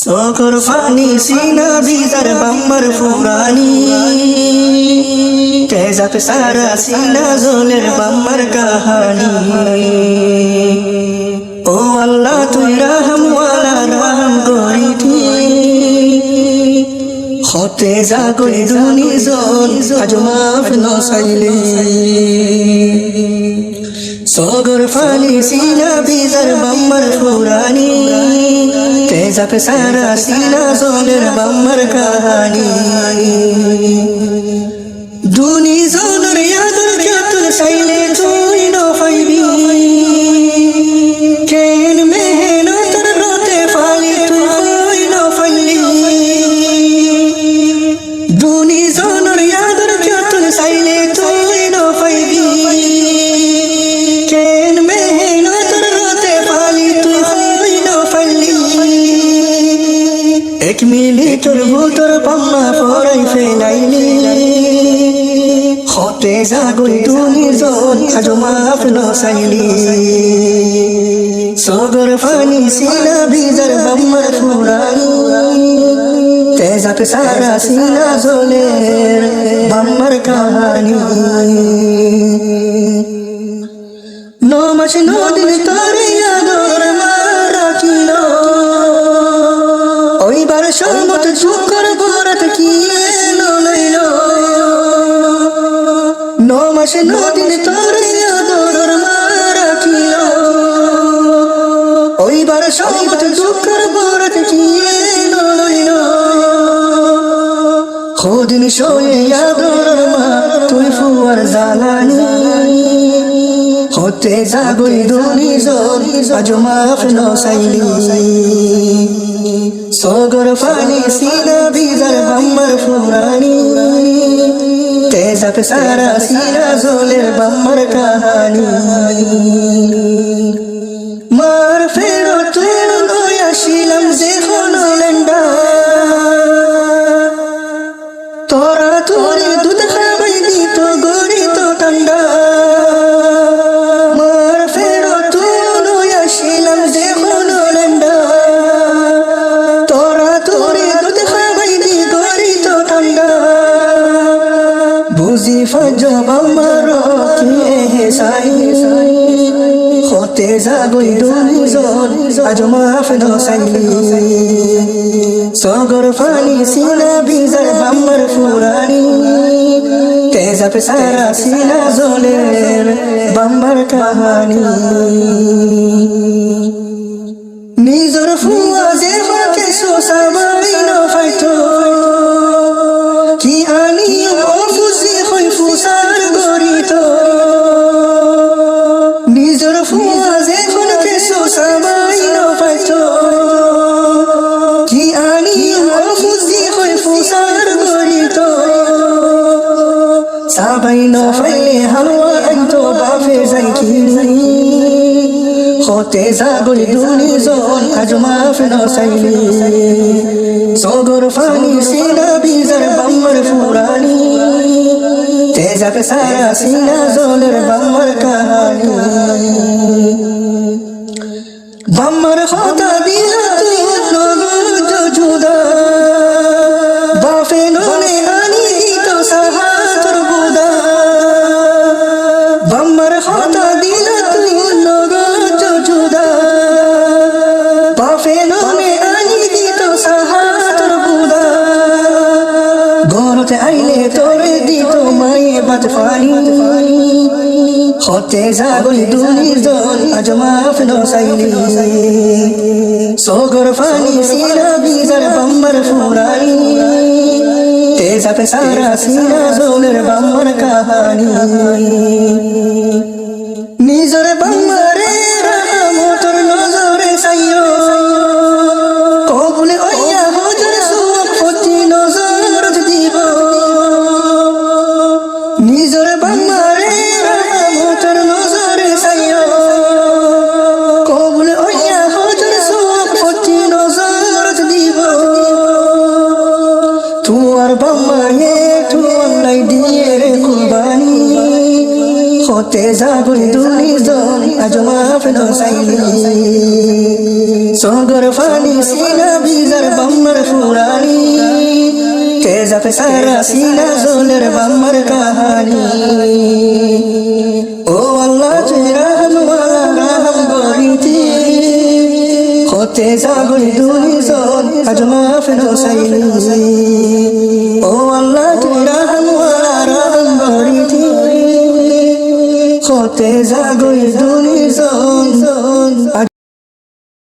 সগর funny সিনা bizarre বাম্মার ফুরানি তেজাপ সারা সিনা জলের বাম্মার কাহানি। ও আল্লাহ তুই রাহম ওয়ালা রাহম করিতি হতে জাগই দুনি জন আজ মাফ নসাইলে। সগর ফানি সিনা বিজার বাম্মার ফুরানি তেজাপ সারা সিনা জলের বাম্মার কাহানি। দুনি জনের ইয়াদর যতন সাইলে তুই নফাইবি কেন মেহনতর রতে ফালি তুই নফাইলি। দুনি জনের ইয়াদর যতন সাইলে তুই নফাইবি কেন মেহনতর রতে ফালি তুই নফাইলি। এক মিনিটর ভুতর পাম্মা ফরাই ফেলাইলি হতে জাগই দুনি জন আজ মাফ নসাইলি। সগর ফানি সিনা বিজার বাম্মার ফুরানি তেজাপ সারা সিনা জলের বাম্মার কাহানি। 9 মাস 9 দিন তোরে আদর মা রাখিল ওইবার সমত চুকর বরাত কি লইল। 9 মাস 9 দিন তোরে আদর মা রাখিল ওইবার সমত চুকর বরাত কি লইল। খোদিন শোয়ে আদর মা তুই ফুয়ার জালানি হতে জাগই দুনি জন আজ মাফ নসাইলি। সগর ফানি সিনা বিজার বাম্মার ফুরানি তেজাপ সারা সিনা জলের বাম্মার কাহানি। মার ফেরত লই আসিলাম যেখন লেন্ডা তোরা তোরে দুধ খাওয়াই দিত গড়িত ঠান্ডা। মার ফেরত লই আসিলাম যেখন লেন্ডা তোরা তোরে দুধ খাওয়াই দি গড়িত ঠান্ডা। বুঝি ফজব আমার কি এহসাই হতে জাগই দুনি জন আজ মাফ নসাইলি। সগর ফানি সিনা বিজার বাম্মার ফুরানি তেজাপ সারা সিনা জলের বাম্মার কাহানি। নিজর ফুয়া যে হকে সোসাবাই নফাইতো কি আনি অফুসি হই ফুসার গরিত। নিজর ফুয়া যে হকে সোসাবাই নফাইতো কি আনি অফুসি হই ফুসার গরিত। সাবাই নফাইলে হাওয়া আইতো বাফে যাই কিনি হতে জাগই দুনি জন আজ মাফ নসাইলি। সগর ফানি সিনা বিজার বাম্মার ফুরানি তেজাপ সারা সিনা জলের বাম্মার কাহানি। বাম্মার হতা দিলা তুই নগর জুদা বাফে ননে আনি দিত সাহাতর বুদা। বাম্মার হতা দিলা তুই নগর জুদা বাফে ননে আনি দিত সাহাতর বুদা। ঘরতে আইলে তোরে দিত মায়ে বাত ফানি হতে জাগই দুনি জন আজ মাফ নসাইলি। সগর ফানি সিনা বিজার বাম্মার ফুরানি তেজাপ সারা সিনা জলের বাম্মার কাহানি। নিজর বাম্মারে রাহমতর নজরে সাইয়ো কবুলে ওইয়া হজর সুখ ফতি নজর দিব। নিজর বাম্মারে রাহমতর নজরে সাইয়ো কবুলে ওইয়া হজর সুখ ফতি নজর দিব। তুয়ার বাম্মায়ে তুয়ার লাই দিয়ে রে কুরবানি হতে জাগই দুনি জন আজ মাফ নসাইলি। সগর ফানি সিনা বিজার বাম্মার ফুরানি তেজাবে সারা সিনা জোলের বাম্মার কাহানি ও আল্লাহ তুই রহম রহম গরিতি হতে জাগরি দুনি জোন আজ মাফ হোসাইনি ও আল্লাহ তুই রহম রহম গরিতি হতে জাগরি